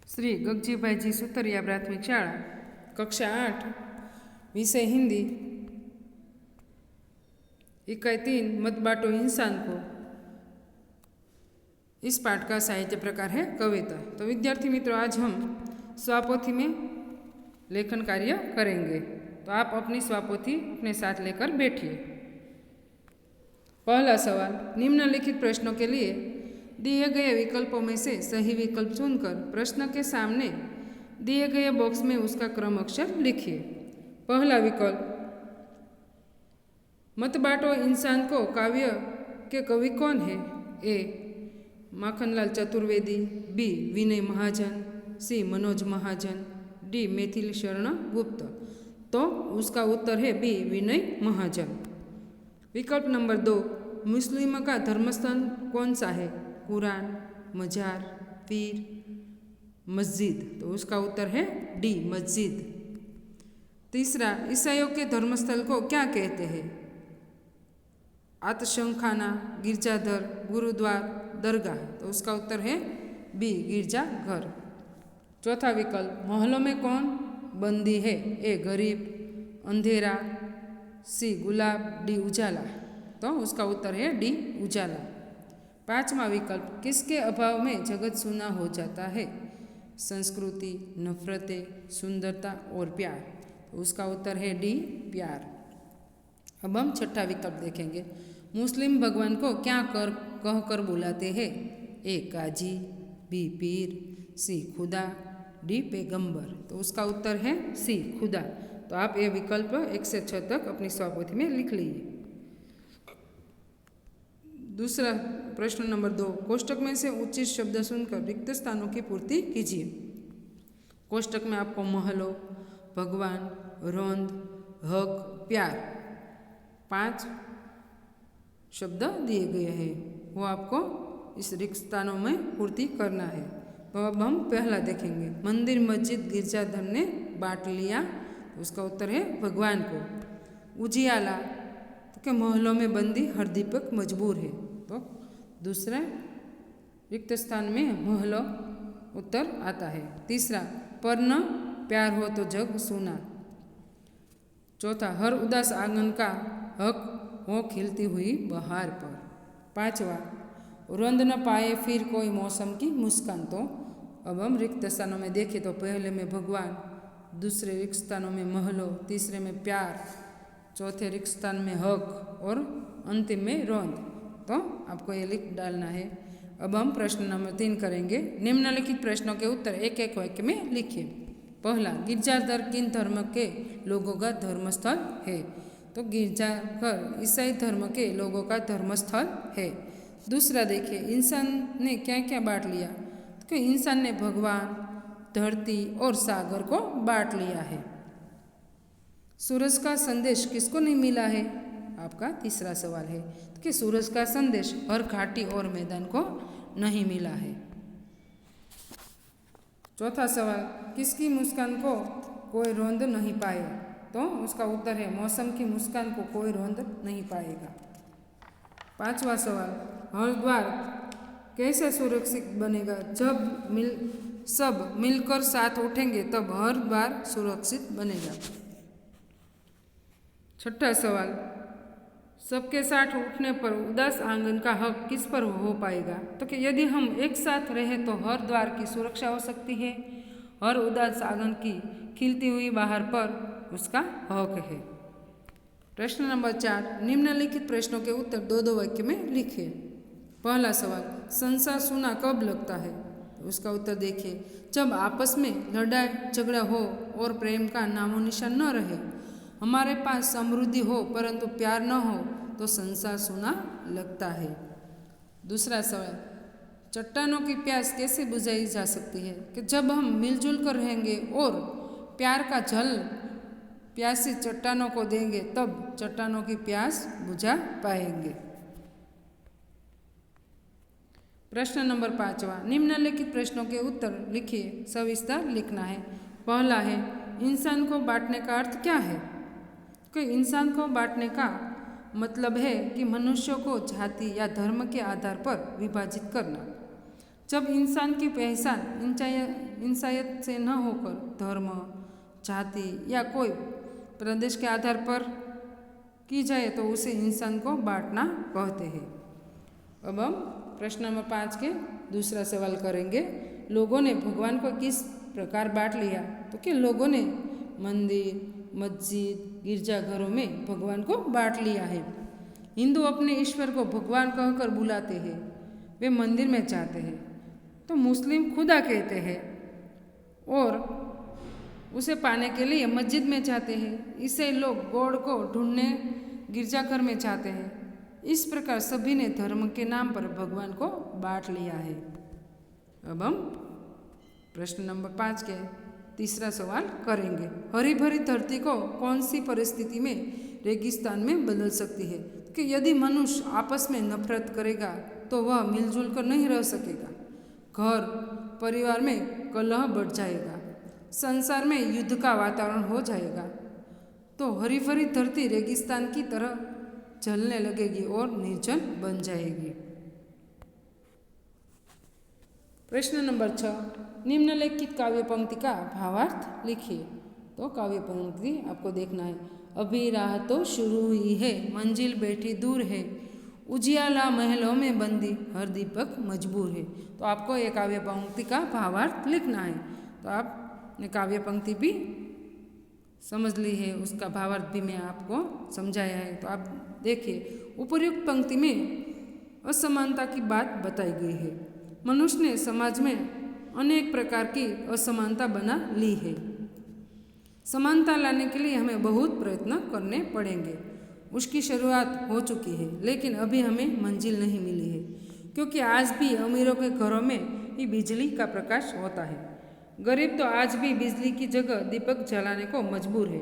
श्री गगजीभाईजी सुतरिया प्राथमिक शाळा कक्षा 8 विषय हिंदी इकाई 3 मत बांटो इंसान को। इस पाठ का साहित्य प्रकार है कविता। तो विद्यार्थी मित्रों, आज हम स्वापोथी में लेखन कार्य करेंगे। तो आप अपनी स्वापोथी अपने साथ लेकर बैठिए। पहला सवाल, निम्नलिखित प्रश्नों के लिए दिए गए विकल्पों में से सही विकल्प चुनकर प्रश्न के सामने दिए गए बॉक्स में उसका क्रम अक्षर लिखिए। पहला विकल्प, मत बांटो इंसान को काव्य के कवि कौन है? ए माखनलाल चतुर्वेदी, बी विनय महाजन, सी मनोज महाजन, डी मैथिली शरण गुप्त। तो उसका उत्तर है बी विनय महाजन। विकल्प नंबर 2, मुस्लिम का धर्मस्थल कौन सा है? कुरान, मजार, पीर, मस्जिद। तो उसका उत्तर है डी मस्जिद। तीसरा, ईसाइयों के धर्मस्थल को क्या कहते हैं? आतशंखाना, गिरजाघर, गुरुद्वार, दरगाह। तो उसका उत्तर है बी गिरजाघर। चौथा विकल्प, महलों में कौन बंदी है? ए गरीब, अंधेरा, सी गुलाब, डी उजाला। तो उसका उत्तर है डी उजाला। पांचवा विकल्प, किसके अभाव में जगत सूना हो जाता है? संस्कृति, नफरतें, सुंदरता और प्यार। तो उसका उत्तर है डी प्यार। अब हम छठा विकल्प देखेंगे। मुस्लिम भगवान को क्या कहकर बुलाते हैं? ए काजी, बी पीर, सी खुदा, डी पैगंबर। तो उसका उत्तर है सी खुदा। तो आप ये विकल्प 1 से 6 तक अपनी स्वापोथी में लिख लीजिए। दूसरा प्रश्न नंबर 2, कोष्टक में से उचित शब्द सुनकर रिक्त स्थानों की पूर्ति कीजिए। कोष्टक में आपको महलो, भगवान, रोंद, हक, प्यार 5 शब्द दिए गए हैं, वो आपको इस रिक्त स्थानों में पूर्ति करना है। तो अब हम पहला देखेंगे। मंदिर, मस्जिद, गिरजाघर ने बांट लिया। उसका उत्तर है भगवान को। उजियाला, तो क्या महलों में बंदी हर दीपक मजबूर है। तो दूसरा रिक्त स्थान में महलो उत्तर आता है। तीसरा, पर्ण, प्यार हो तो जग सुना। चौथा, हर उदास आंगन का हक हो खिलती हुई बहार पर। पांचवा, रोंद न पाए फिर कोई मौसम की मुस्कान। तो अब हम रिक्त स्थानों में देखें तो पहले में भगवान, दूसरे रिक्त स्थानों में महलो, तीसरे में प्यार, चौथे रिक्त स्थान में हक और अंतिम में रोंद। तो आपको ये लिख डालना है। अब हम प्रश्न नंबर 3 करेंगे। निम्नलिखित प्रश्नों के उत्तर एक एक वाक्य में लिखिए। पहला, गिरजाघर किन धर्म के लोगों का धर्मस्थल है? तो गिरजाघर ईसाई धर्म के लोगों का धर्मस्थल है। दूसरा देखिए, इंसान ने क्या क्या बांट लिया? तो इंसान ने भगवान, धरती और सागर को बांट लिया है। सूरज का संदेश किसको नहीं मिला है? आपका तीसरा सवाल है कि सूरज का संदेश हर घाटी और मैदान को नहीं मिला है। चौथा सवाल, किसकी मुस्कान को कोई रोंद नहीं पाए? तो उसका उत्तर है मौसम की मुस्कान को कोई रोंद नहीं पाएगा। पांचवा सवाल, हरिद्वार कैसे सुरक्षित बनेगा? जब सब मिलकर साथ उठेंगे तब हर बार सुरक्षित बनेगा। छठा सवाल, सबके साथ उठने पर उदास आंगन का हक किस पर हो पाएगा? तो कि यदि हम एक साथ रहें तो हर द्वार की सुरक्षा हो सकती है, हर उदास आंगन की खिलती हुई बाहर पर उसका हक है। प्रश्न नंबर 4, निम्नलिखित प्रश्नों के उत्तर 2-2 वाक्य में लिखिए। पहला सवाल, संसार सूना कब लगता है? उसका उत्तर देखिए, जब आपस में लड़ाई झगड़ा हो और प्रेम का नामो निशान न रहे। हमारे पास समृद्धि हो परंतु प्यार न हो तो संसार सूना लगता है। दूसरा सवाल, चट्टानों की प्यास कैसे बुझाई जा सकती है? कि जब हम मिलजुल कर रहेंगे और प्यार का जल प्यासी चट्टानों को देंगे तब चट्टानों की प्यास बुझा पाएंगे। प्रश्न नंबर 5वां, निम्नलिखित प्रश्नों के उत्तर लिखिए, सविस्तार लिखना है। पहला है, इंसान को बांटने का अर्थ क्या है? कि इंसान को बांटने का मतलब है कि मनुष्यों को जाति या धर्म के आधार पर विभाजित करना। जब इंसान की पहचान इंसानियत से न होकर धर्म, जाति या कोई प्रदेश के आधार पर की जाए तो उसे इंसान को बांटना कहते हैं। अब हम प्रश्न नंबर 5 के दूसरा सवाल करेंगे। लोगों ने भगवान को किस प्रकार बांट लिया? तो कि लोगों ने मंदिर, मस्जिद, गिरजाघरों में भगवान को बांट लिया है। हिंदू अपने ईश्वर को भगवान कहकर बुलाते हैं, वे मंदिर में जाते हैं। तो मुस्लिम खुदा कहते हैं और उसे पाने के लिए मस्जिद में जाते हैं। ईसाई लोग गॉड को ढूंढने गिरजाघर में जाते हैं। इस प्रकार सभी ने धर्म के नाम पर भगवान को बांट लिया है। अब हम प्रश्न नंबर 5 के तीसरा सवाल करेंगे। हरी भरी धरती को कौन सी परिस्थिति में रेगिस्तान में बदल सकती है? कि यदि मनुष्य आपस में नफरत करेगा तो वह मिलजुल कर नहीं रह सकेगा। घर परिवार में कलह बढ़ जाएगा, संसार में युद्ध का वातावरण हो जाएगा। तो हरी भरी धरती रेगिस्तान की तरह जलने लगेगी और निर्जन बन जाएगी। प्रश्न नंबर 6, निम्नलिखित काव्य पंक्ति का भावार्थ लिखिए। तो काव्य पंक्ति आपको देखना है। अभी राह तो शुरू हुई है, मंजिल बैठी दूर है, उजियाला महलों में बंदी, हर दीपक मजबूर है। तो आपको ये काव्य पंक्ति का भावार्थ लिखना है। तो आपने काव्य पंक्ति भी समझ ली है, उसका भावार्थ भी मैं आपको समझाया है। तो आप देखिए, उपर्युक्त पंक्ति में असमानता की बात बताई गई है। मनुष्य ने समाज में अनेक प्रकार की असमानता बना ली है। समानता लाने के लिए हमें बहुत प्रयत्न करने पड़ेंगे। उसकी शुरुआत हो चुकी है, लेकिन अभी हमें मंजिल नहीं मिली है, क्योंकि आज भी अमीरों के घरों में ही बिजली का प्रकाश होता है। गरीब तो आज भी बिजली की जगह दीपक जलाने को मजबूर है,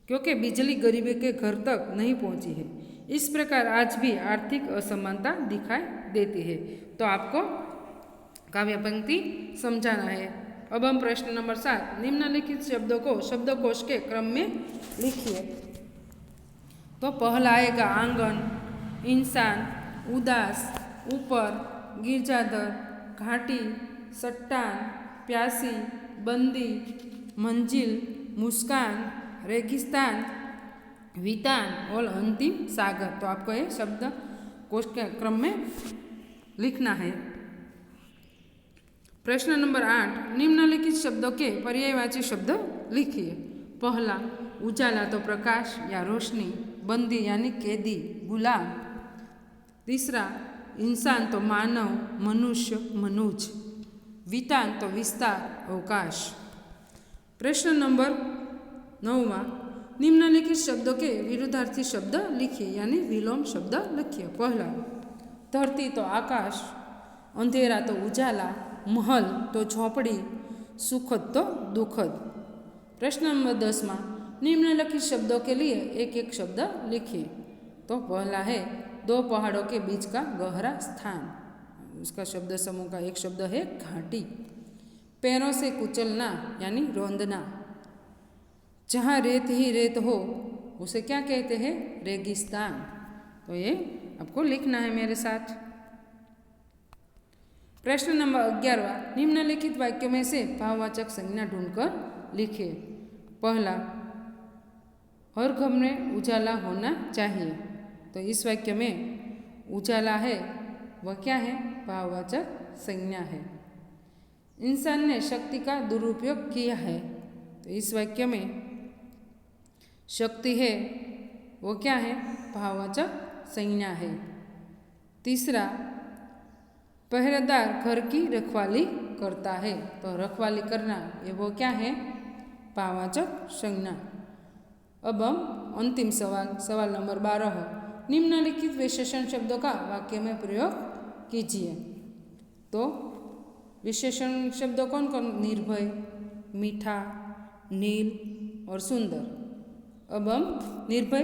क्योंकि बिजली गरीब के घर तक नहीं पहुंची है। इस प्रकार आज भी आर्थिक असमानता दिखाई देती है। तो आपको काव्य पंक्ति समझाना है। अब हम प्रश्न नंबर 7, निम्नलिखित शब्दों को शब्दकोश के क्रम में लिखिए। तो पहला आएगा आंगन, इंसान, उदास, ऊपर, गिरजाघर, घाटी, चट्टान, प्यासी, बंदी, मंजिल, मुस्कान, रेगिस्तान, वितान और अंतिम सागर। तो आपको ये शब्द कोश के क्रम में लिखना है। प्रश्न नंबर 8, निम्नलिखित शब्दों के पर्यायवाची शब्द लिखिए। पहला उजाला तो प्रकाश या रोशनी, बंदी यानी कैदी, गुलाम। तीसरा इंसान तो मानव, मनुष्य, मनुज। वितान तो विस्तार, अवकाश। प्रश्न नंबर 9वां, निम्नलिखित शब्दों के विरुद्धार्थी शब्द लिखिए यानी विलोम शब्द लिखिए। पहला धरती तो आकाश, अंधेरा तो उजाला, महल तो झोपड़ी, सुखद तो दुखद। प्रश्न नंबर 10वां, निम्नलिखित शब्दों के लिए एक एक शब्द लिखिए। तो पहला है दो पहाड़ों के बीच का गहरा स्थान, उसका शब्द समूह का एक शब्द है घाटी। पैरों से कुचलना यानी रौंदना, जहाँ रेत ही रेत हो उसे क्या कहते हैं? रेगिस्तान। तो ये आपको लिखना है मेरे साथ। प्रश्न नंबर 11वां, निम्नलिखित वाक्यों में से भाववाचक संज्ञा ढूंढकर लिखिए। पहला हर घर में उजाला होना चाहिए। तो इस वाक्य में उजाला है वह क्या है? भाववाचक संज्ञा है। इंसान ने शक्ति का दुरुपयोग किया है। तो इस वाक्य में शक्ति है वो क्या है? भाववाचक संज्ञा है। तीसरा पहरेदार घर की रखवाली करता है। तो रखवाली करना ये वो क्या है? भाववाचक संज्ञा। अब हम अंतिम सवाल नंबर 12, निम्नलिखित विशेषण शब्दों का वाक्य में प्रयोग कीजिए। तो विशेषण शब्द कौन कौन? निर्भय, मीठा, नील और सुंदर। अब हम निर्भय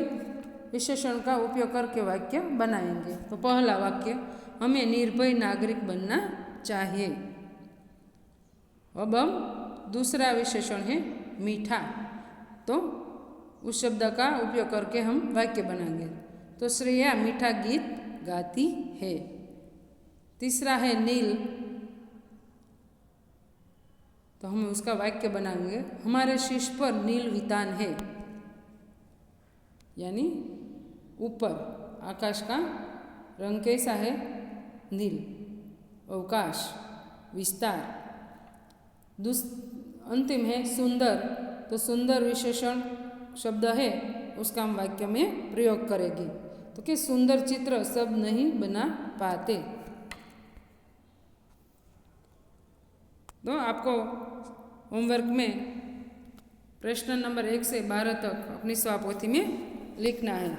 विशेषण का उपयोग करके वाक्य बनाएंगे। तो पहला वाक्य, हमें निर्भय नागरिक बनना चाहिए। अब हम दूसरा विशेषण है मीठा, तो उस शब्द का उपयोग करके हम वाक्य बनाएंगे। तो श्रेया मीठा गीत गाती है। तीसरा है नील, तो हम उसका वाक्य बनाएंगे। हमारे शीश पर नील वितान है, यानी ऊपर आकाश का रंग कैसा है? नील। अवकाश, विस्तार। अंतिम है सुंदर, तो सुंदर विशेषण शब्द है, उसका हम वाक्य में प्रयोग करेंगे। तो कि सुंदर चित्र सब नहीं बना पाते। तो आपको होमवर्क में प्रश्न नंबर 1 से 12 तक अपनी स्वापोथी में लिखना है।